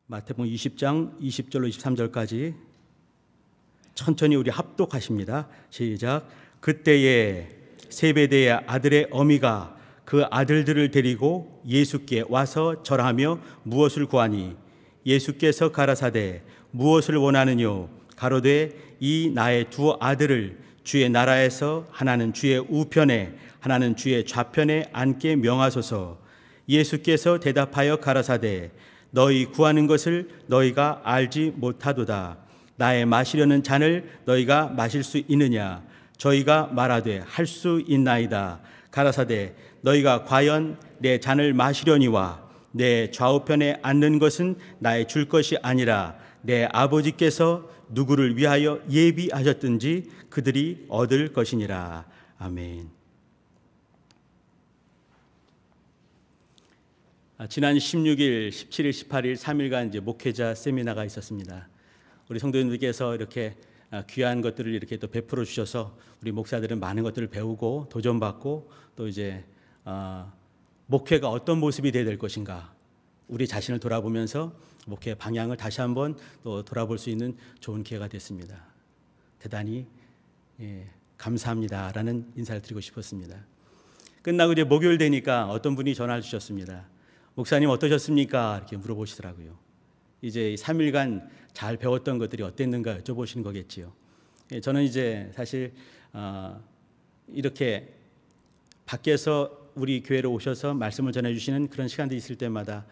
마태복음 20장 20절로 23절까지 천천히 우리 합독하십니다. 시작. 그때에 세베대의 아들의 어미가 그 아들들을 데리고 예수께 와서 절하며 무엇을 구하니 예수께서 가라사대 무엇을 원하느뇨 가로되 이 나의 두 아들을 주의 나라에서 하나는 주의 우편에 하나는 주의 좌편에 앉게 명하소서. 예수께서 대답하여 가라사대 너희 구하는 것을 너희가 알지 못하도다. 나의 마시려는 잔을 너희가 마실 수 있느냐? 저희가 말하되 할 수 있나이다. 가라사대 너희가 과연 내 잔을 마시려니와 내 좌우편에 앉는 것은 나의 줄 것이 아니라 내 아버지께서 누구를 위하여 예비하셨든지 그들이 얻을 것이니라. 아멘. 지난 16일, 17일, 18일 3일간 이제 목회자 세미나가 있었습니다. 우리 성도님들께서 이렇게 귀한 것들을 이렇게 또 베풀어 주셔서 우리 목사들은 많은 것들을 배우고 도전받고 또 이제 목회가 어떤 모습이 되어야 될 것인가 우리 자신을 돌아보면서 목회 방향을 다시 한번 또 돌아볼 수 있는 좋은 기회가 됐습니다. 대단히 감사합니다라는 인사를 드리고 싶었습니다. 끝나고 이제 목요일 되니까 어떤 분이 전화를 주셨습니다. 목사님 어떠셨습니까? 이렇게 물어보시더라고요. 이제 3일간 잘 배웠던 것들이 어땠는가 여쭤보시는 거겠지요. 저는 이제 사실 이렇게 밖에서 우리 교회로 오셔서 말씀을 전해주시는 그런 시간들이 있을 때마다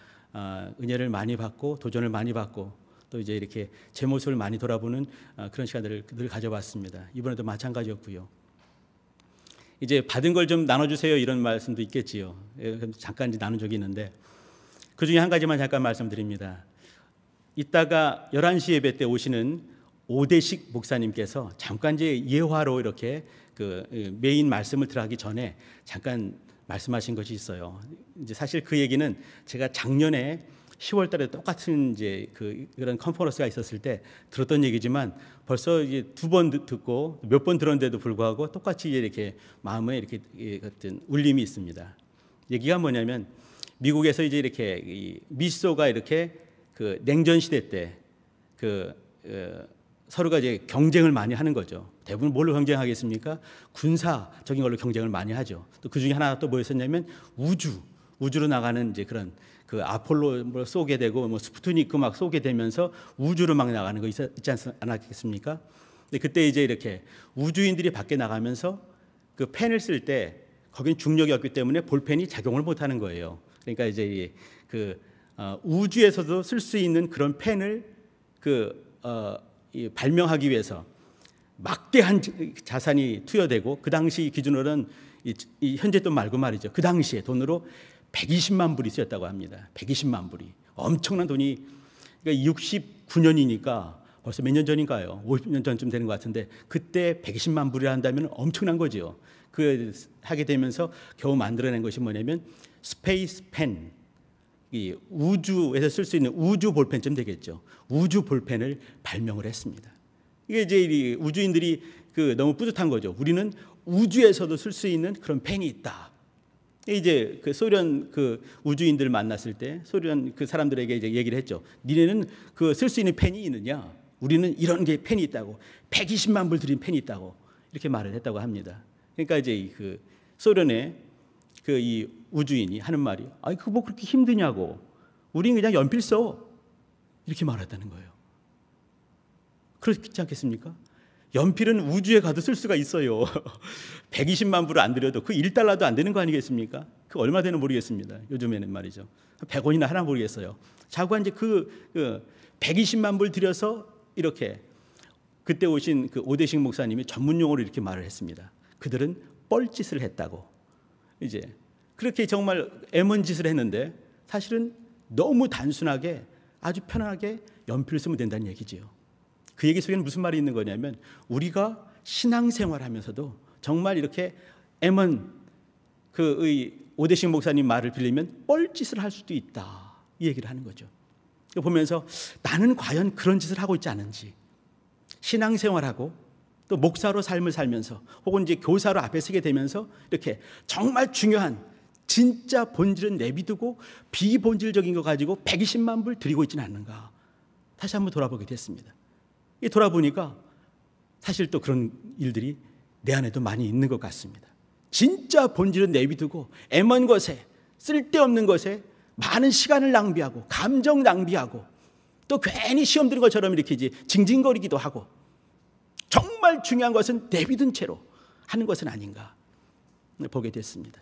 은혜를 많이 받고 도전을 많이 받고 또 이제 이렇게 제 모습을 많이 돌아보는 그런 시간들을 늘 가져봤습니다. 이번에도 마찬가지였고요. 이제 받은 걸 좀 나눠주세요 이런 말씀도 있겠지요. 잠깐 이제 나눈 적이 있는데 그 중에 한 가지만 잠깐 말씀드립니다. 이따가 11시 예배 때 오시는 오대식 목사님께서 잠깐 이제 예화로 이렇게 그 메인 말씀을 들어가기 전에 잠깐 말씀하신 것이 있어요. 이제 사실 그 얘기는 제가 작년에 10월 달에 똑같은 이제 그런 컨퍼런스가 있었을 때 들었던 얘기지만 벌써 이제 2번 듣고 몇 번 들었는데도 불구하고 똑같이 이렇게 마음에 이렇게 같은 울림이 있습니다. 얘기가 뭐냐면 미국에서 이제 이렇게 미소가 이렇게 그 냉전 시대 때 서로가 이제 경쟁을 많이 하는 거죠. 대부분 뭘로 경쟁하겠습니까? 군사적인 걸로 경쟁을 많이 하죠. 또 그 중에 하나 또 뭐였었냐면 우주로 나가는 이제 그런 그 아폴로 뭐 쏘게 되고 뭐 스푸트니크 막 쏘게 되면서 우주로 막 나가는 거 있지 않았겠습니까? 근데 그때 이제 이렇게 우주인들이 밖에 나가면서 그 펜을 쓸 때 거긴 중력이 없기 때문에 볼펜이 작용을 못 하는 거예요. 그러니까 이제 우주에서도 쓸 수 있는 그런 펜을 발명하기 위해서 막대한 자산이 투여되고 그 당시 기준으로는 현재 돈 말고 말이죠. 그 당시에 돈으로 120만 불이 쓰였다고 합니다. 120만 불이 엄청난 돈이. 그러니까 69년이니까 벌써 몇 년 전인가요? 50년 전쯤 되는 것 같은데 그때 120만 불이라 한다면 엄청난 거죠. 그 하게 되면서 겨우 만들어낸 것이 뭐냐면 스페이스 펜, 이 우주에서 쓸 수 있는 우주 볼펜쯤 되겠죠. 우주 볼펜을 발명을 했습니다. 이게 이제 우주인들이 너무 뿌듯한 거죠. 우리는 우주에서도 쓸 수 있는 그런 펜이 있다. 이제 소련 우주인들 만났을 때 소련 그 사람들에게 이제 얘기를 했죠. 니네는 쓸 수 있는 펜이 있느냐? 우리는 이런 게 펜이 있다고. 120만 불 들인 펜이 있다고. 이렇게 말을 했다고 합니다. 그러니까 이제 소련의 이 우주인이 하는 말이 그거 뭐 그렇게 힘드냐고. 우린 그냥 연필 써. 이렇게 말했다는 거예요. 그렇지 않겠습니까? 연필은 우주에 가도 쓸 수가 있어요. 120만 불을 안 들여도 그 1달러도 안 되는 거 아니겠습니까? 그 얼마 되는 모르겠습니다. 요즘에는 말이죠. 100원이나 하나 모르겠어요. 자고 이제 120만 불 들여서 이렇게 그때 오신 오대식 목사님이 전문 용어로 이렇게 말을 했습니다. 그들은 뻘짓을 했다고. 이제 그렇게 정말 애먼 짓을 했는데 사실은 너무 단순하게 아주 편하게 연필을 쓰면 된다는 얘기지요. 그 얘기 속에는 무슨 말이 있는 거냐면 우리가 신앙생활하면서도 정말 이렇게 애먼 오대식 목사님 말을 빌리면 뻘짓을 할 수도 있다 이 얘기를 하는 거죠. 보면서 나는 과연 그런 짓을 하고 있지 않은지 신앙생활하고 또 목사로 삶을 살면서 혹은 이제 교사로 앞에 서게 되면서 이렇게 정말 중요한 진짜 본질은 내비두고 비본질적인 거 가지고 120만 불 드리고 있지는 않는가. 다시 한번 돌아보게 됐습니다. 이 돌아보니까 사실 또 그런 일들이 내 안에도 많이 있는 것 같습니다. 진짜 본질은 내비두고 애먼 것에, 쓸데없는 것에 많은 시간을 낭비하고 감정 낭비하고 또 괜히 시험 드는 것처럼 이렇게 징징거리기도 하고 정말 중요한 것은 내비둔 채로 하는 것은 아닌가 보게 됐습니다.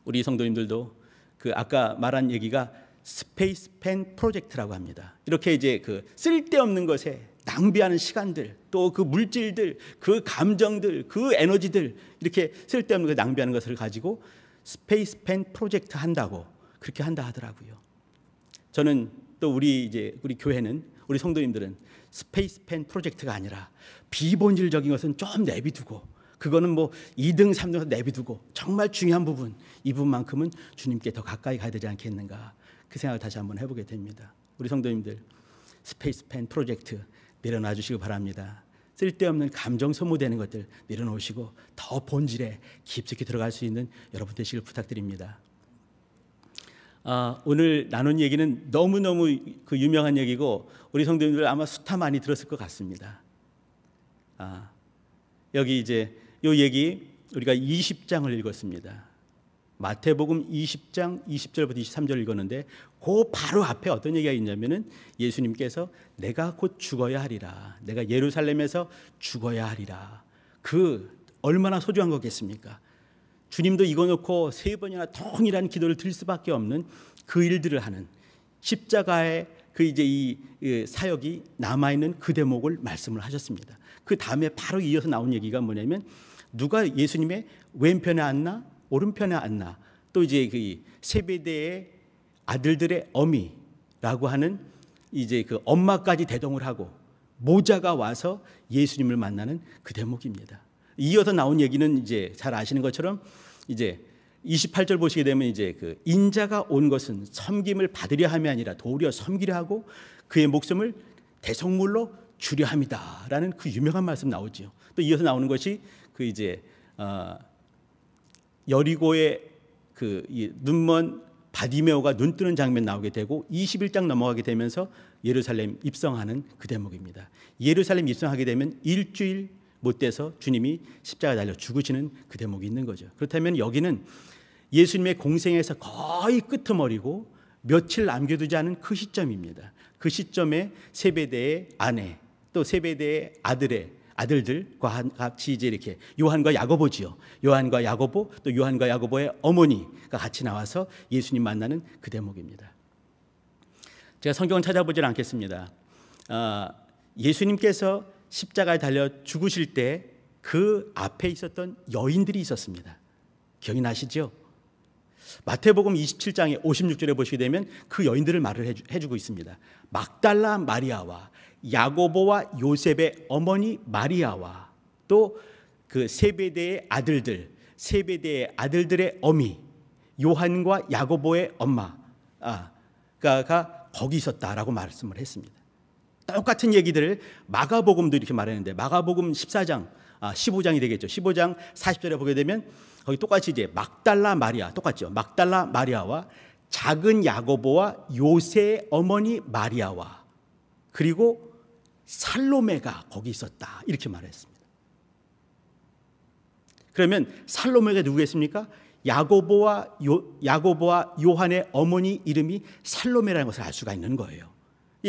우리 성도님들도 그 아까 말한 얘기가 스페이스펜 프로젝트라고 합니다. 이렇게 그 쓸데없는 것에 낭비하는 시간들, 또 그 물질들, 그 감정들, 그 에너지들, 이렇게 쓸데없는 것에 낭비하는 것을 가지고 스페이스펜 프로젝트 한다고 그렇게 한다 하더라고요. 저는 또 우리 교회는, 우리 성도님들은 스페이스펜 프로젝트가 아니라 비본질적인 것은 좀 내비두고, 그거는 뭐 2등, 3등 내비두고 정말 중요한 부분, 이 부분만큼은 주님께 더 가까이 가야 되지 않겠는가, 그 생각을 다시 한번 해보게 됩니다. 우리 성도님들, 스페이스펜 프로젝트 내려놔 주시기 바랍니다. 쓸데없는 감정 소모되는 것들 내려놓으시고 더 본질에 깊숙이 들어갈 수 있는 여러분 되시길 부탁드립니다. 오늘 나눈 얘기는 너무너무 그 유명한 얘기고 우리 성도님들 아마 수타 많이 들었을 것 같습니다. 여기 이 얘기 우리가 20장을 읽었습니다. 마태복음 20장 20절부터 23절 읽었는데 그 바로 앞에 어떤 얘기가 있냐면은 예수님께서 내가 곧 죽어야 하리라, 내가 예루살렘에서 죽어야 하리라. 그 얼마나 소중한 거겠습니까? 주님도 이거 놓고 3번이나 통일한 기도를 드릴 수밖에 없는 그 일들을 하는 십자가의 이 사역이 남아있는 그 대목을 말씀을 하셨습니다. 그 다음에 바로 이어서 나온 얘기가 뭐냐면 누가 예수님의 왼편에 앉나 오른편에 앉나, 또 그 세베대의 아들들의 어미라고 하는 그 엄마까지 대동을 하고 모자가 와서 예수님을 만나는 그 대목입니다. 이어서 나온 얘기는 잘 아시는 것처럼 28절 보시게 되면 그 인자가 온 것은 섬김을 받으려 함이 아니라 도리어 섬기려 하고 그의 목숨을 대속물로 주려 함이다라는 그 유명한 말씀 나오죠. 또 이어서 나오는 것이 여리고의 그 눈먼 바디메오가 눈 뜨는 장면 나오게 되고 21장 넘어가게 되면서 예루살렘 입성하는 그 대목입니다. 예루살렘 입성하게 되면 일주일 못 돼서 주님이 십자가에 달려 죽으시는 그 대목이 있는 거죠. 그렇다면 여기는 예수님의 공생에서 거의 끄트머리고 며칠 남겨두지 않은 그 시점입니다. 그 시점에 세베대의 아내, 또 세베대의 아들들과 같이 이렇게 요한과 야고보지요. 요한과 야고보, 또 요한과 야고보의 어머니가 같이 나와서 예수님 만나는 그 대목입니다. 제가 성경을 찾아보질 않겠습니다. 예수님께서 십자가에 달려 죽으실 때 그 앞에 있었던 여인들이 있었습니다. 기억이 나시죠? 마태복음 27장에 56절에 보시게 되면 그 여인들을 말을 해주고 있습니다. 막달라 마리아와 야고보와 요셉의 어머니 마리아와 또 그 세베대의 아들들의 어미 요한과 야고보의 엄마가 거기 있었다라고 말씀을 했습니다. 똑같은 얘기들을 마가복음도 이렇게 말했는데 마가복음 14장 15장이 되겠죠. 15장 40절에 보게 되면 거기 똑같이 막달라 마리아, 똑같죠. 막달라 마리아와 작은 야고보와 요새의 어머니 마리아와 그리고 살로메가 거기 있었다, 이렇게 말했습니다. 그러면 살로메가 누구겠습니까? 야고보와 요한의 어머니 이름이 살로메라는 것을 알 수가 있는 거예요.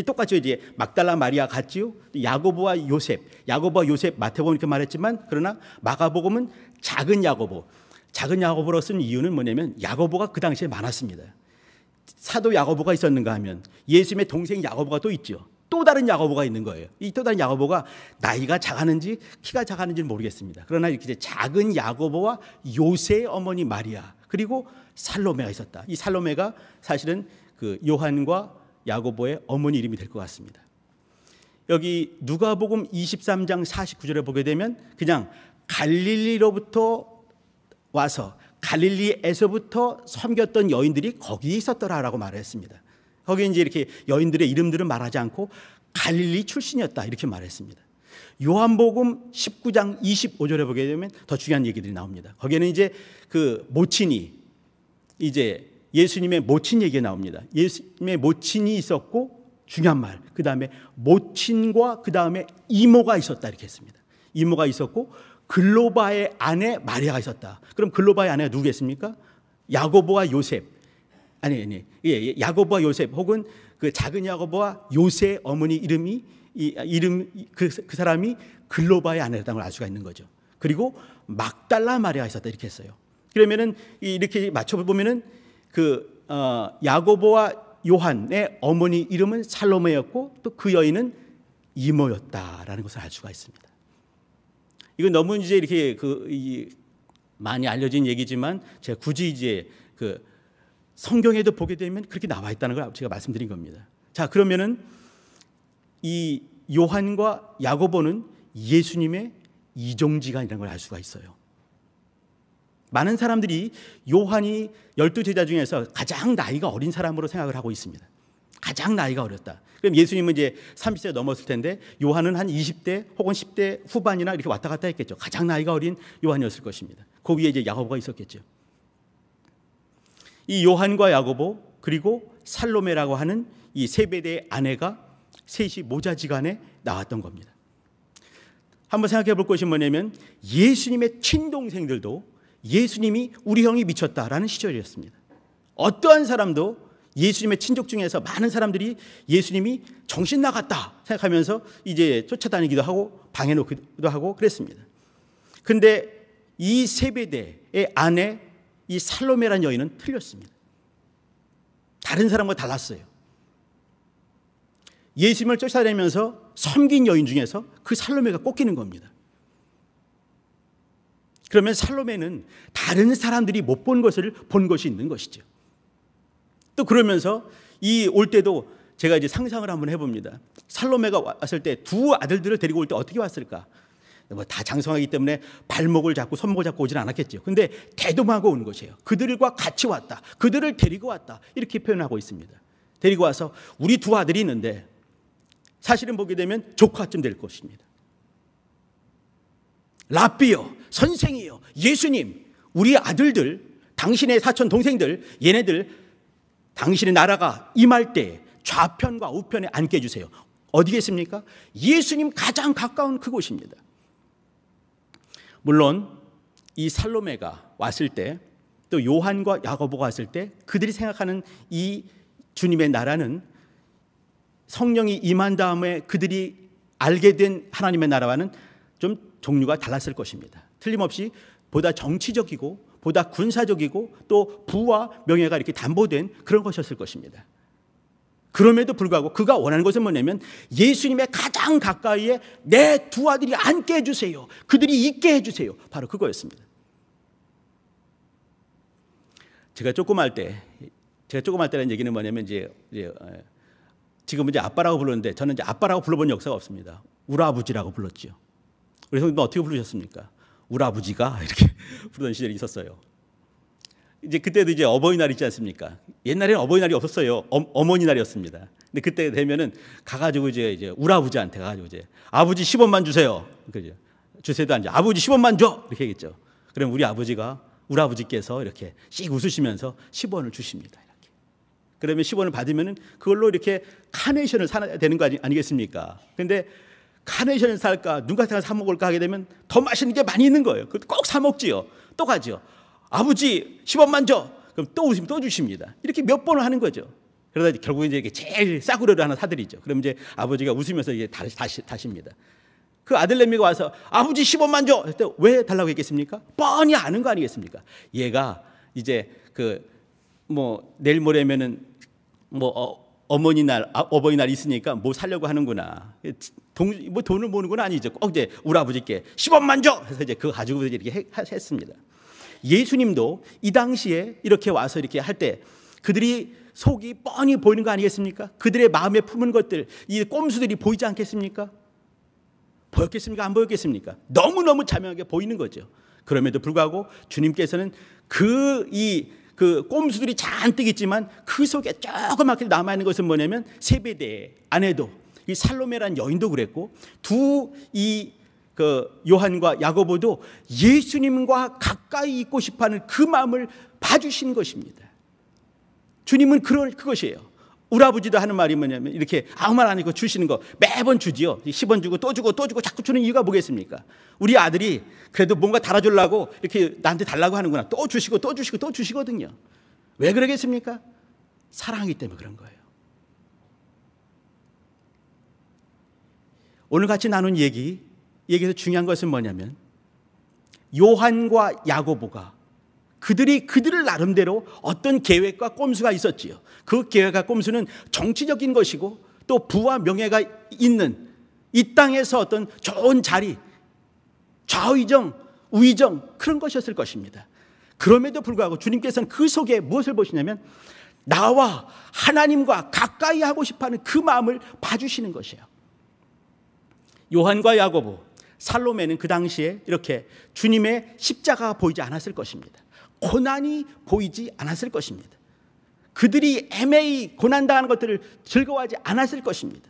똑같이 막달라 마리아 같지요. 야고보와 요셉 마태복음 이렇게 말했지만 그러나 마가복음은 작은 야고보로 쓴 이유는 뭐냐면 야고보가 그 당시에 많았습니다. 사도 야고보가 있었는가 하면 예수님의 동생 야고보가 또 있죠. 또 다른 야고보가 있는 거예요. 이 또 다른 야고보가 나이가 작았는지 키가 작았는지는 모르겠습니다. 그러나 이렇게 작은 야고보와 요새의 어머니 마리아 그리고 살로메가 있었다. 이 살로메가 사실은 그 요한과 야고보의 어머니 이름이 될 것 같습니다. 여기 누가복음 23장 49절에 보게 되면 그냥 갈릴리로부터 와서 갈릴리에서부터 섬겼던 여인들이 거기에 있었더라라고 말을 했습니다. 거기에 이렇게 여인들의 이름들은 말하지 않고 갈릴리 출신이었다 이렇게 말했습니다. 요한복음 19장 25절에 보게 되면 더 중요한 얘기들이 나옵니다. 거기에는 그 모친이 이제 예수님의 모친 얘기가 나옵니다. 예수님의 모친이 있었고 중요한 말, 그 다음에 모친과 그 다음에 이모가 있었다 이렇게 했습니다. 이모가 있었고 글로바의 아내 마리아가 있었다. 그럼 글로바의 아내가 누구겠습니까? 야고보와 요셉, 야고보와 요셉 혹은 그 작은 야고보와 요셉의 어머니 그 사람이 글로바의 아내라는 걸 알 수가 있는 거죠. 그리고 막달라 마리아가 있었다 이렇게 했어요. 그러면은 이렇게 맞춰보면은 야고보와 요한의 어머니 이름은 살로메였고 또 그 여인은 이모였다라는 것을 알 수가 있습니다. 이건 너무 이제 이렇게 많이 알려진 얘기지만 제가 굳이 이제 성경에도 보게 되면 그렇게 나와 있다는 걸 제가 말씀드린 겁니다. 자, 그러면은 이 요한과 야고보는 예수님의 이종지간이라는 걸 알 수가 있어요. 많은 사람들이 요한이 12제자 중에서 가장 나이가 어린 사람으로 생각을 하고 있습니다. 가장 나이가 어렸다. 그럼 예수님은 이제 30세 넘었을 텐데 요한은 한 20대 혹은 10대 후반이나 이렇게 왔다 갔다 했겠죠. 가장 나이가 어린 요한이었을 것입니다. 그 위에 이제 야고보가 있었겠죠. 이 요한과 야고보 그리고 살로메라고 하는 이 세베대의 아내가 셋이 모자지간에 나왔던 겁니다. 한번 생각해 볼 것이 뭐냐면 예수님의 친동생들도 예수님이 우리 형이 미쳤다라는 시절이었습니다. 어떠한 사람도 예수님의 친족 중에서 많은 사람들이 예수님이 정신 나갔다 생각하면서 이제 쫓아다니기도 하고 방해놓기도 하고 그랬습니다. 그런데 이 세베대의 아내 이 살로메라는 여인은 틀렸습니다. 다른 사람과 달랐어요. 예수님을 쫓아다니면서 섬긴 여인 중에서 그 살로메가 꼽히는 겁니다. 그러면 살로메는 다른 사람들이 못 본 것을 본 것이 있는 것이죠. 또 그러면서 이 올 때도 제가 이제 상상을 한번 해봅니다. 살로메가 왔을 때 두 아들들을 데리고 올 때 어떻게 왔을까? 뭐 다 장성하기 때문에 발목을 잡고 손목을 잡고 오지는 않았겠죠. 근데 대동하고 오는 것이에요. 그들과 같이 왔다. 그들을 데리고 왔다. 이렇게 표현하고 있습니다. 데리고 와서 우리 두 아들이 있는데 사실은 보게 되면 조카쯤 될 것입니다. 랍비요, 선생이요, 예수님, 우리 아들들, 당신의 사촌 동생들, 얘네들 당신의 나라가 임할 때 좌편과 우편에 앉게 해주세요. 어디겠습니까? 예수님 가장 가까운 그곳입니다. 물론 이 살로메가 왔을 때 또 요한과 야고보가 왔을 때 그들이 생각하는 이 주님의 나라는 성령이 임한 다음에 그들이 알게 된 하나님의 나라와는 좀 종류가 달랐을 것입니다. 틀림없이 보다 정치적이고 보다 군사적이고 또 부와 명예가 이렇게 담보된 그런 것이었을 것입니다. 그럼에도 불구하고 그가 원하는 것은 뭐냐면 예수님의 가장 가까이에 내 두 아들이 앉게 해주세요. 그들이 있게 해주세요. 바로 그거였습니다. 제가 조그마할 때라는 얘기는 뭐냐면 지금은 이제 아빠라고 부르는데 저는 이제 아빠라고 불러본 역사가 없습니다. 우라아버지라고 불렀죠. 우리 성도님 어떻게 부르셨습니까? 우라아버지가 이렇게 부르던 시절이 있었어요. 이제 그때도 이제 어버이날 있지 않습니까? 옛날에는 어버이날이 없었어요. 어머니날이었습니다. 근데 그때 되면은 가가지고 이제 우라아버지한테 가가지고 이제 아버지 10원만 주세요. 그죠? 주세도 아니죠. 아버지 10원만 줘. 이렇게 얘기했죠. 그럼 우리 아버지께서 이렇게 씩 웃으시면서 10원을 주십니다. 이렇게. 그러면 10원을 받으면은 그걸로 이렇게 카네이션을 사야 되는 거 아니겠습니까? 근데 카네이션을 살까 눈 같은 거 사 먹을까 하게 되면 더 맛있는 게 많이 있는 거예요. 꼭 사 먹지요. 또 가죠. 아버지 10원만 줘. 그럼 또 웃으면 또 주십니다. 이렇게 몇 번을 하는 거죠. 그러다 결국에 이제 제일 싸구려를 하나 사드리죠. 그럼 이제 아버지가 웃으면서 이제 다십니다. 그 아들내미가 와서 아버지 10원만 줘. 그때 왜 달라고 했겠습니까? 뻔히 아는 거 아니겠습니까? 얘가 이제 내일 모레면은 어버이날 있으니까 뭐 사려고 하는구나. 돈을 모으는 건 아니죠. 꼭 이제 우리 아버지께 10원만 줘. 해서 이제 그거 가지고 이렇게 했습니다. 예수님도 이 당시에 이렇게 와서 이렇게 할 때 그들이 속이 뻔히 보이는 거 아니겠습니까? 그들의 마음에 품은 것들, 이 꼼수들이 보이지 않겠습니까? 보였겠습니까? 안 보였겠습니까? 너무너무 자명하게 보이는 거죠. 그럼에도 불구하고 주님께서는 그 꼼수들이 잔뜩 있지만 그 속에 조그맣게 남아있는 것은 뭐냐면 세베대의 아내도 이 살로메라는 여인도 그랬고 요한과 야고보도 예수님과 가까이 있고 싶어하는 그 마음을 봐주신 것입니다. 주님은 그것이에요. 우리 아버지도 하는 말이 뭐냐면 이렇게 아무 말 안 하고 주시는 거 매번 주지요. 10원 주고 또 주고 또 주고 자꾸 주는 이유가 뭐겠습니까? 우리 아들이 그래도 뭔가 달아주려고 이렇게 나한테 달라고 하는구나. 또 주시고 또 주시고 또 주시거든요. 왜 그러겠습니까? 사랑하기 때문에 그런 거예요. 오늘 같이 나눈 얘기에서 중요한 것은 뭐냐면 요한과 야고보가 그들을 나름대로 어떤 계획과 꼼수가 있었지요. 그 계획과 꼼수는 정치적인 것이고 또 부와 명예가 있는 이 땅에서 어떤 좋은 자리, 좌의정, 우의정 그런 것이었을 것입니다. 그럼에도 불구하고 주님께서는 그 속에 무엇을 보시냐면 나와 하나님과 가까이 하고 싶어하는 그 마음을 봐주시는 것이에요. 요한과 야고보, 살로메는 그 당시에 이렇게 주님의 십자가가 보이지 않았을 것입니다. 고난이 보이지 않았을 것입니다. 그들이 애매히 고난당하는 것들을 즐거워하지 않았을 것입니다.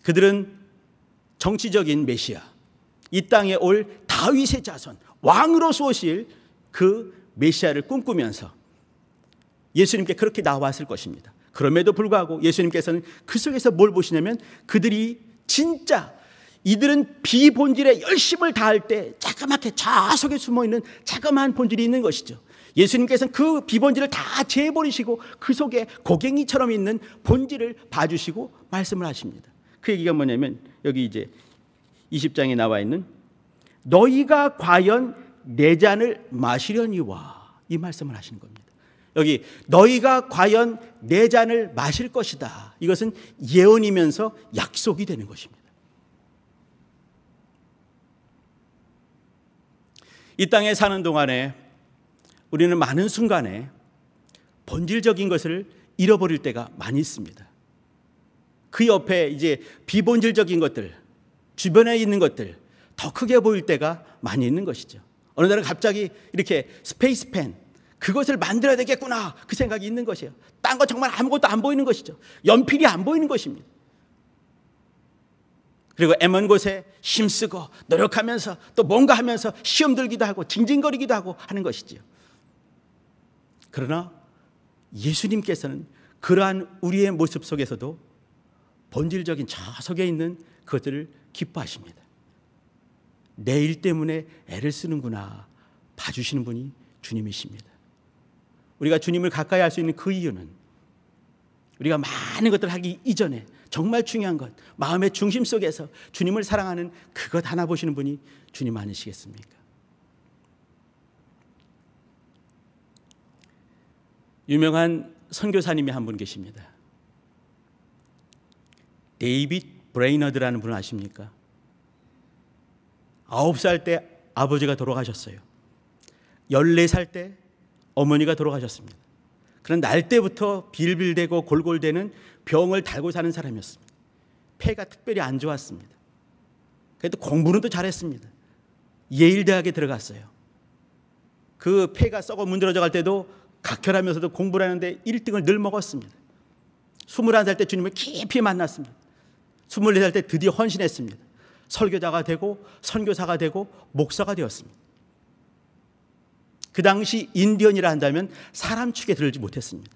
그들은 정치적인 메시아, 이 땅에 올 다윗의 자손, 왕으로서 오실 그 메시아를 꿈꾸면서 예수님께 그렇게 나왔을 것입니다. 그럼에도 불구하고 예수님께서는 그 속에서 뭘 보시냐면 그들이 진짜 이들은 비본질에 열심을 다할 때 자그맣게 좌석에 숨어있는 자그마한 본질이 있는 것이죠. 예수님께서는 그 비본질을 다 제해버리시고 그 속에 고갱이처럼 있는 본질을 봐주시고 말씀을 하십니다. 그 얘기가 뭐냐면 여기 이제 20장에 나와 있는 너희가 과연 내 잔을 마시려니와 이 말씀을 하시는 겁니다. 여기 너희가 과연 내 잔을 마실 것이다. 이것은 예언이면서 약속이 되는 것입니다. 이 땅에 사는 동안에 우리는 많은 순간에 본질적인 것을 잃어버릴 때가 많이 있습니다. 그 옆에 이제 비본질적인 것들, 주변에 있는 것들 더 크게 보일 때가 많이 있는 것이죠. 어느 날은 갑자기 이렇게 스페이스펜 그것을 만들어야 되겠구나 그 생각이 있는 것이에요. 딴 거 정말 아무것도 안 보이는 것이죠. 연필이 안 보이는 것입니다. 그리고 애먼 곳에 힘쓰고 노력하면서 또 뭔가 하면서 시험 들기도 하고 징징거리기도 하고 하는 것이지요. 그러나 예수님께서는 그러한 우리의 모습 속에서도 본질적인 저 속에 있는 그것들을 기뻐하십니다. 내 일 때문에 애를 쓰는구나 봐주시는 분이 주님이십니다. 우리가 주님을 가까이 할 수 있는 그 이유는 우리가 많은 것들을 하기 이전에 정말 중요한 것, 마음의 중심 속에서 주님을 사랑하는 그것 하나 보시는 분이 주님 아니시겠습니까? 유명한 선교사님이 한 분 계십니다. 데이빗 브레이너드라는 분을 아십니까? 9살 때 아버지가 돌아가셨어요. 14살 때 어머니가 돌아가셨습니다. 그런 날 때부터 빌빌대고 골골대는 병을 달고 사는 사람이었습니다. 폐가 특별히 안 좋았습니다. 그래도 공부는 또 잘했습니다. 예일대학에 들어갔어요. 그 폐가 썩어 문드러져 갈 때도 각혈하면서도 공부를 하는데 1등을 늘 먹었습니다. 21살 때 주님을 깊이 만났습니다. 24살 때 드디어 헌신했습니다. 설교자가 되고 선교사가 되고 목사가 되었습니다. 그 당시 인디언이라 한다면 사람 축에 들지 못했습니다.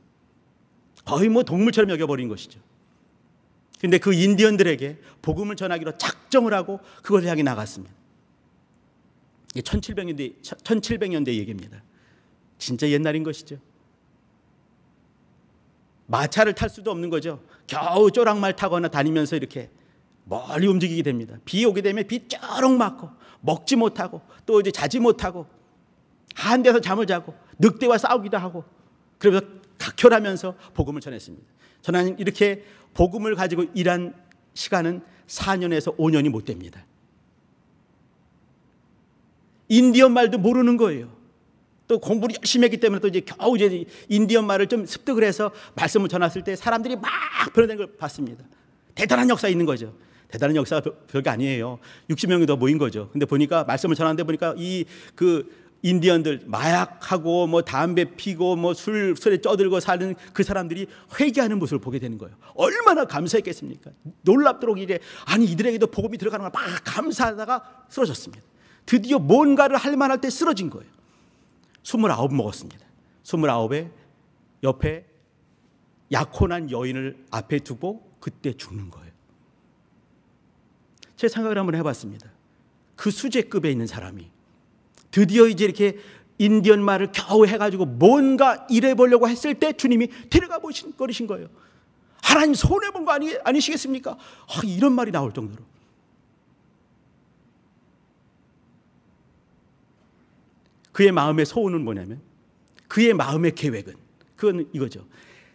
거의 뭐 동물처럼 여겨버린 것이죠. 그런데 그 인디언들에게 복음을 전하기로 작정을 하고 그것을 향해 나갔습니다. 이게 1700년대 얘기입니다. 진짜 옛날인 것이죠. 마차를 탈 수도 없는 거죠. 겨우 쪼락말 타거나 다니면서 이렇게 멀리 움직이게 됩니다. 비 오게 되면 비 쩌록 맞고 먹지 못하고 또 이제 자지 못하고 한 데서 잠을 자고 늑대와 싸우기도 하고 그러면서 각혈하면서 복음을 전했습니다. 저는 이렇게 복음을 가지고 일한 시간은 4년에서 5년이 못 됩니다. 인디언 말도 모르는 거예요. 또 공부를 열심히 했기 때문에 또 이제 겨우 이제 인디언 말을 좀 습득을 해서 말씀을 전했을 때 사람들이 막 변화된 걸 봤습니다. 대단한 역사 있는 거죠. 대단한 역사가 별게 아니에요. 60명이 더 모인 거죠. 근데 보니까 말씀을 전하는데 보니까 그 인디언들 마약하고 뭐 담배 피고 뭐 술에 쪄들고 사는 그 사람들이 회개하는 모습을 보게 되는 거예요. 얼마나 감사했겠습니까? 놀랍도록 이제 아니 이들에게도 복음이 들어가는 걸 막 감사하다가 쓰러졌습니다. 드디어 뭔가를 할 만할 때 쓰러진 거예요. 29 먹었습니다. 29에 옆에 약혼한 여인을 앞에 두고 그때 죽는 거예요. 제 생각을 한번 해봤습니다. 그 수제급에 있는 사람이 드디어 이제 이렇게 인디언 말을 겨우 해가지고 뭔가 일해보려고 했을 때 주님이 데려가 버리신 거예요. 하나님 손해본 거 아니시겠습니까? 이런 말이 나올 정도로. 그의 마음의 소원은 뭐냐면, 그의 마음의 계획은 그건 이거죠.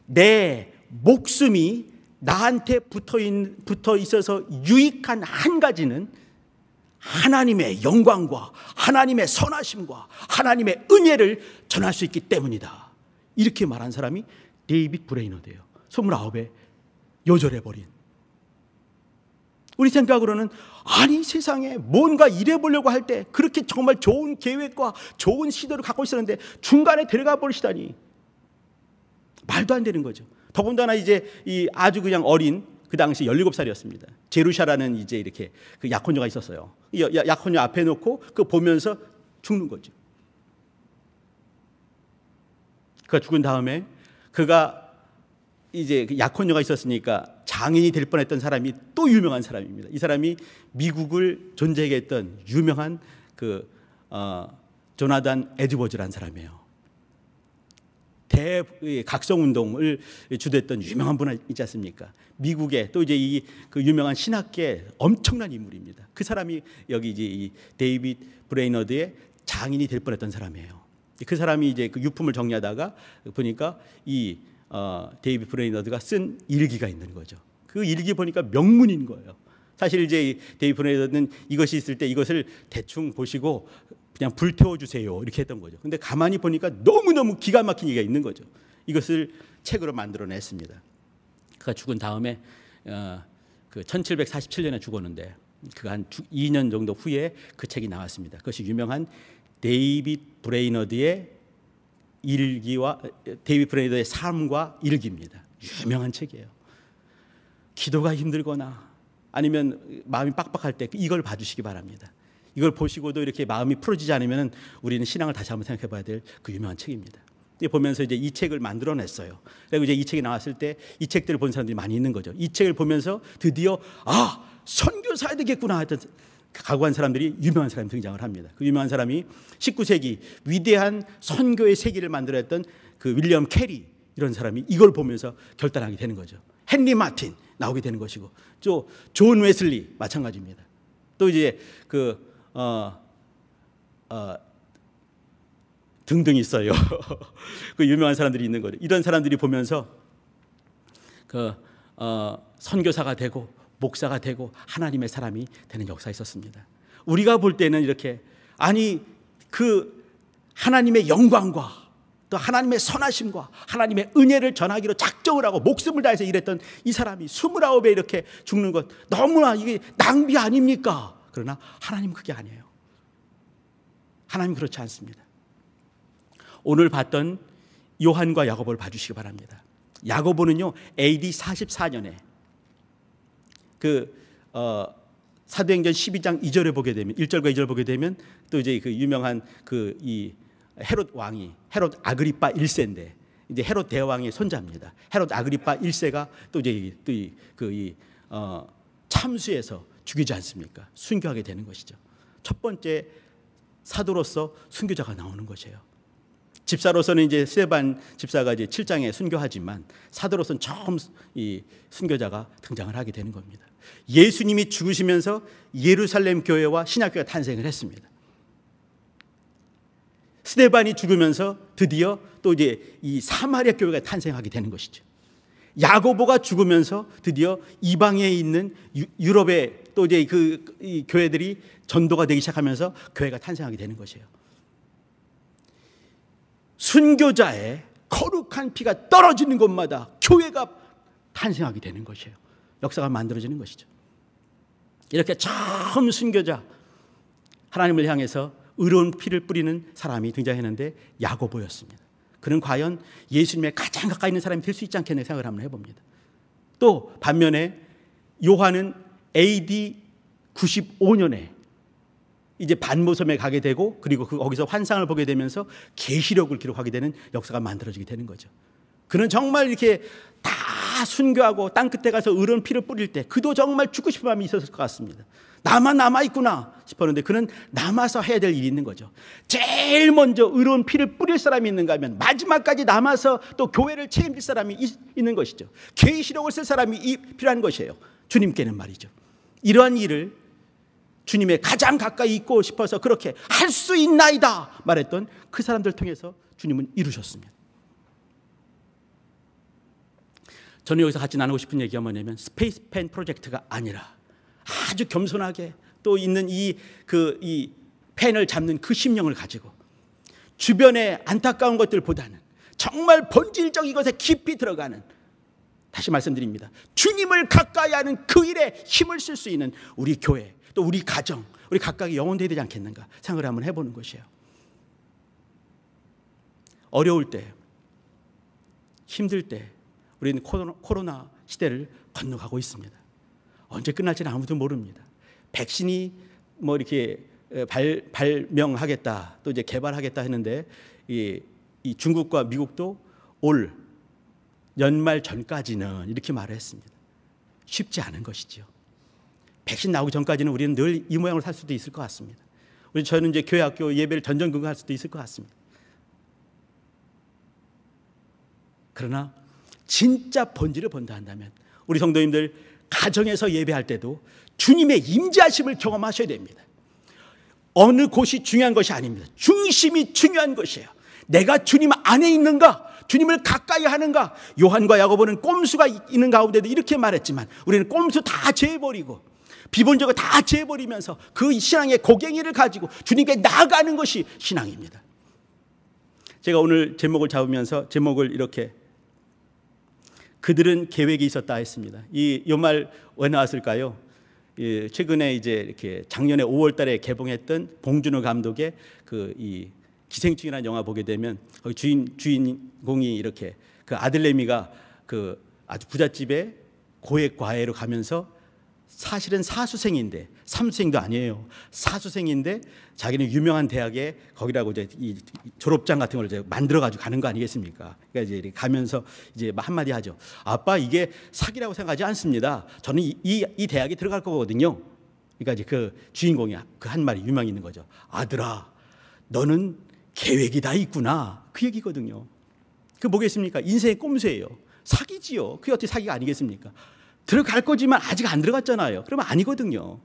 내 목숨이 나한테 붙어 있어서 유익한 한 가지는 하나님의 영광과 하나님의 선하심과 하나님의 은혜를 전할 수 있기 때문이다. 이렇게 말한 사람이 데이빗 브레이너드예요. 29에 요절해버린. 우리 생각으로는 아니 세상에 뭔가 일해보려고 할 때 그렇게 정말 좋은 계획과 좋은 시도를 갖고 있었는데 중간에 데려가 버리시다니 말도 안 되는 거죠. 더군다나 이제 이 아주 그냥 어린 그 당시 17살이었습니다. 제루샤라는 이제 이렇게 그 약혼녀가 있었어요. 약혼녀 앞에 놓고 그 보면서 죽는 거죠. 그가 죽은 다음에 그가 이제 그 약혼녀가 있었으니까 장인이 될 뻔했던 사람이 또 유명한 사람입니다. 이 사람이 미국을 존재하게 했던 유명한 그 조나단 에드워즈라는 사람이에요. 각성운동을 주도했던 유명한 분 있지 않습니까? 미국에 또 이제 이 그 유명한 신학계 엄청난 인물입니다. 그 사람이 여기 이제 이 데이빗 브레이너드의 장인이 될 뻔했던 사람이에요. 그 사람이 이제 그 유품을 정리하다가 보니까 이 데이빗 브레이너드가 쓴 일기가 있는 거죠. 그 일기 보니까 명문인 거예요. 사실 이제 이 데이빗 브레이너드는 이것이 있을 때 이것을 대충 보시고 그냥 불태워 주세요 이렇게 했던 거죠. 근데 가만히 보니까 너무너무 기가 막힌 얘기가 있는 거죠. 이것을 책으로 만들어냈습니다. 그가 죽은 다음에 그 1747년에 죽었는데 그 한 2년 정도 후에 그 책이 나왔습니다. 그것이 유명한 데이빗 브레이너드의 일기와 데이빗 브레이너드의 삶과 일기입니다. 유명한 책이에요. 기도가 힘들거나 아니면 마음이 빡빡할 때 이걸 봐주시기 바랍니다. 이걸 보시고도 이렇게 마음이 풀어지지 않으면 우리는 신앙을 다시 한번 생각해 봐야 될 그 유명한 책입니다. 보면서 이제 이 책을 만들어냈어요. 그리고 이제 이 책이 나왔을 때 이 책들을 본 사람들이 많이 있는 거죠. 이 책을 보면서 드디어 선교사야 되겠구나 했던 각오한 사람들이 유명한 사람이 등장을 합니다. 그 유명한 사람이 19세기 위대한 선교의 세기를 만들었던 그 윌리엄 캐리 이런 사람이 이걸 보면서 결단하게 되는 거죠. 헨리 마틴 나오게 되는 것이고 또 존 웨슬리 마찬가지입니다. 또 이제 등등 있어요. 그 유명한 사람들이 있는 거죠. 이런 사람들이 보면서 선교사가 되고 목사가 되고 하나님의 사람이 되는 역사가 있었습니다. 우리가 볼 때는 이렇게 그 하나님의 영광과 또 하나님의 선하심과 하나님의 은혜를 전하기로 작정을 하고 목숨을 다해서 일했던 이 사람이 29에 이렇게 죽는 것 너무나 이게 낭비 아닙니까? 그러나 하나님은 그게 아니에요. 하나님 그렇지 않습니다. 오늘 봤던 요한과 야고보를 봐주시기 바랍니다. 야고보는요 AD 44년에 사도행전 12장 2절에 보게 되면 1절과 2절 보게 되면 또 이제 그 유명한 이 헤롯 왕이 헤롯 아그리파 1세인데 이제 헤롯 대왕의 손자입니다. 헤롯 아그리파 1세가 또 이제 참수해서 죽이지 않습니까? 순교하게 되는 것이죠. 첫 번째 사도로서 순교자가 나오는 것이에요. 집사로서는 이제 스데반 집사가 이제 7장에 순교하지만 사도로서는 처음 이 순교자가 등장을 하게 되는 겁니다. 예수님이 죽으시면서 예루살렘 교회와 신약교회가 탄생을 했습니다. 스데반이 죽으면서 드디어 또 이제 이 사마리아 교회가 탄생하게 되는 것이죠. 야고보가 죽으면서 드디어 이방에 있는 유럽의 또 이제 이 교회들이 전도가 되기 시작하면서 교회가 탄생하게 되는 것이에요. 순교자의 거룩한 피가 떨어지는 곳마다 교회가 탄생하게 되는 것이에요. 역사가 만들어지는 것이죠. 이렇게 처음 순교자 하나님을 향해서 의로운 피를 뿌리는 사람이 등장했는데 야고보였습니다. 그는 과연 예수님의 가장 가까이 있는 사람이 될 수 있지 않겠나 생각을 한번 해봅니다. 또 반면에 요한은 AD 95년에 이제 반모섬에 가게 되고 그리고 거기서 환상을 보게 되면서 계시록을 기록하게 되는 역사가 만들어지게 되는 거죠. 그는 정말 이렇게 다 순교하고 땅 끝에 가서 의로운 피를 뿌릴 때 그도 정말 죽고 싶은 마음이 있었을 것 같습니다. 나만 남아있구나 싶었는데 그는 남아서 해야 될 일이 있는 거죠. 제일 먼저 의로운 피를 뿌릴 사람이 있는가 하면 마지막까지 남아서 또 교회를 책임질 사람이 있는 것이죠. 계시록을 쓸 사람이 필요한 것이에요. 주님께는 말이죠. 이러한 일을 주님의 가장 가까이 있고 싶어서 그렇게 할 수 있나이다 말했던 그 사람들 통해서 주님은 이루셨습니다. 저는 여기서 같이 나누고 싶은 얘기가 뭐냐면 스페이스펜 프로젝트가 아니라 아주 겸손하게 또 있는 이 펜을 잡는 그 심령을 가지고 주변의 안타까운 것들보다는 정말 본질적인 것에 깊이 들어가는, 다시 말씀드립니다, 주님을 가까이 하는 그 일에 힘을 쓸 수 있는 우리 교회 또 우리 가정 우리 각각의 영혼되어야 되지 않겠는가 생각을 한번 해보는 것이에요. 어려울 때 힘들 때 우리는 코로나 시대를 건너가고 있습니다. 언제 끝날지는 아무도 모릅니다. 백신이 뭐 이렇게 발명하겠다 또 이제 개발하겠다 했는데 이 중국과 미국도 올 연말 전까지는 이렇게 말을 했습니다. 쉽지 않은 것이죠. 백신 나오기 전까지는 우리는 늘 이 모양으로 살 수도 있을 것 같습니다. 저는 이제 교회 학교 예배를 전전긍긍할 수도 있을 것 같습니다. 그러나 진짜 본질을 본다 한다면 우리 성도님들 가정에서 예배할 때도 주님의 임재하심을 경험하셔야 됩니다. 어느 곳이 중요한 것이 아닙니다. 중심이 중요한 것이에요. 내가 주님 안에 있는가? 주님을 가까이 하는가? 요한과 야고보는 꼼수가 있는 가운데도 이렇게 말했지만 우리는 꼼수 다 제해버리고 비본적으로 다 제해버리면서 그 신앙의 고갱이를 가지고 주님께 나아가는 것이 신앙입니다. 제가 오늘 제목을 잡으면서 제목을 이렇게 그들은 계획이 있었다 했습니다. 이 말 왜 나왔을까요? 최근에 이제 이렇게 작년에 5월달에 개봉했던 봉준호 감독의 이 기생충이라는 영화 보게 되면 거기 주인공이 이렇게 그 아들내미가 그 아주 부잣집에 고액 과외로 가면서 사실은 사수생인데 삼수생도 아니에요. 사수생인데 자기는 유명한 대학에 거기라고 이제 이 졸업장 같은 걸 이제 만들어 가지고 가는 거 아니겠습니까? 그러니까 이제 가면서 이제 한마디 하죠. 아빠 이게 사기라고 생각하지 않습니다. 저는 이 대학에 들어갈 거거든요. 그러니까 이제 그 주인공이 그 한 말이 유명히 있는 거죠. 아들아, 너는 계획이 다 있구나. 그 얘기거든요. 그 뭐겠습니까? 인생의 꼼수예요. 사기지요. 그게 어떻게 사기가 아니겠습니까? 들어갈 거지만 아직 안 들어갔잖아요. 그러면 아니거든요.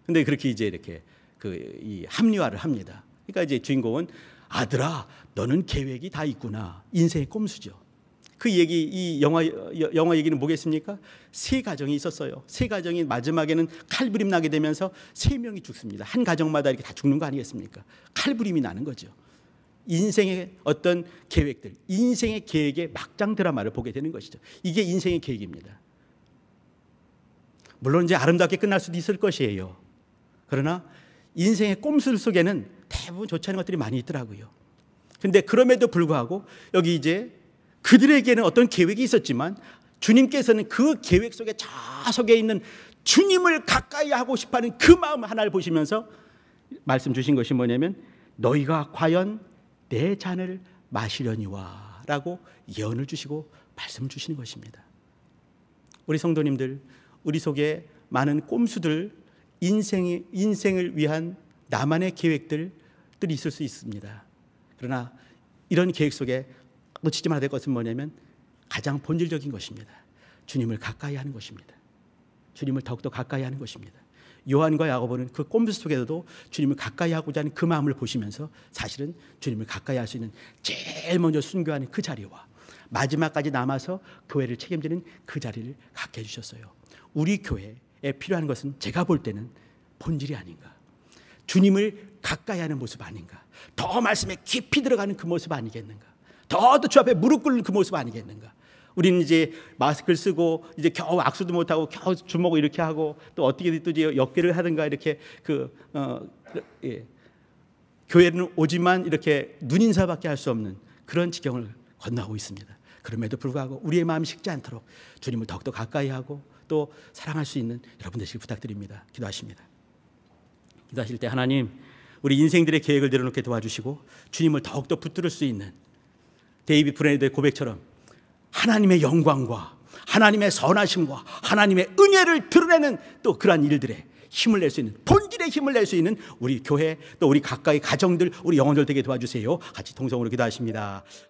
근데 그렇게 이제 이렇게 이 합리화를 합니다. 그러니까 이제 주인공은 아들아, 너는 계획이 다 있구나. 인생의 꼼수죠. 그 얘기, 이 영화 얘기는 뭐겠습니까? 세 가정이 있었어요. 세 가정이 마지막에는 칼부림 나게 되면서 3명이 죽습니다. 한 가정마다 이렇게 다 죽는 거 아니겠습니까? 칼부림이 나는 거죠. 인생의 어떤 계획들, 인생의 계획의 막장 드라마를 보게 되는 것이죠. 이게 인생의 계획입니다. 물론 이제 아름답게 끝날 수도 있을 것이에요. 그러나 인생의 꼼수 속에는 대부분 좋지 않은 것들이 많이 있더라고요. 그런데 그럼에도 불구하고 여기 이제 그들에게는 어떤 계획이 있었지만 주님께서는 그 계획 속에 좌석에 있는 주님을 가까이 하고 싶어하는 그 마음 하나를 보시면서 말씀 주신 것이 뭐냐면 너희가 과연 내 잔을 마시려니와 라고 예언을 주시고 말씀을 주시는 것입니다. 우리 성도님들, 우리 속에 많은 꼼수들, 인생을 위한 나만의 계획들이 있을 수 있습니다. 그러나 이런 계획 속에 놓치지 말아야 될 것은 뭐냐면 가장 본질적인 것입니다. 주님을 가까이 하는 것입니다. 주님을 더욱더 가까이 하는 것입니다. 요한과 야고보는 그 꼼수 속에서도 주님을 가까이 하고자 하는 그 마음을 보시면서 사실은 주님을 가까이 할 수 있는 제일 먼저 순교하는 그 자리와 마지막까지 남아서 교회를 책임지는 그 자리를 갖게 해주셨어요. 우리 교회에 필요한 것은 제가 볼 때는 본질이 아닌가, 주님을 가까이 하는 모습 아닌가, 더 말씀에 깊이 들어가는 그 모습 아니겠는가, 더 주 앞에 무릎 꿇는 그 모습 아니겠는가. 우리는 이제 마스크를 쓰고 이제 겨우 악수도 못하고 겨우 주먹을 이렇게 하고 또 어떻게든 또 이제 역기를 하든가 이렇게 교회는 오지만 이렇게 눈인사밖에 할 수 없는 그런 지경을 건너고 있습니다. 그럼에도 불구하고 우리의 마음이 식지 않도록 주님을 더욱더 가까이 하고 또 사랑할 수 있는 여러분 되시길 부탁드립니다. 기도하십니다. 기도하실 때 하나님 우리 인생들의 계획을 내려놓게 도와주시고 주님을 더욱더 붙들을 수 있는 데이비드 브레네드의 고백처럼 하나님의 영광과 하나님의 선하심과 하나님의 은혜를 드러내는 또 그러한 일들에 힘을 낼 수 있는, 본질의 힘을 낼 수 있는 우리 교회 또 우리 각각의 가정들, 우리 영혼들 되게 도와주세요. 같이 통성으로 기도하십니다.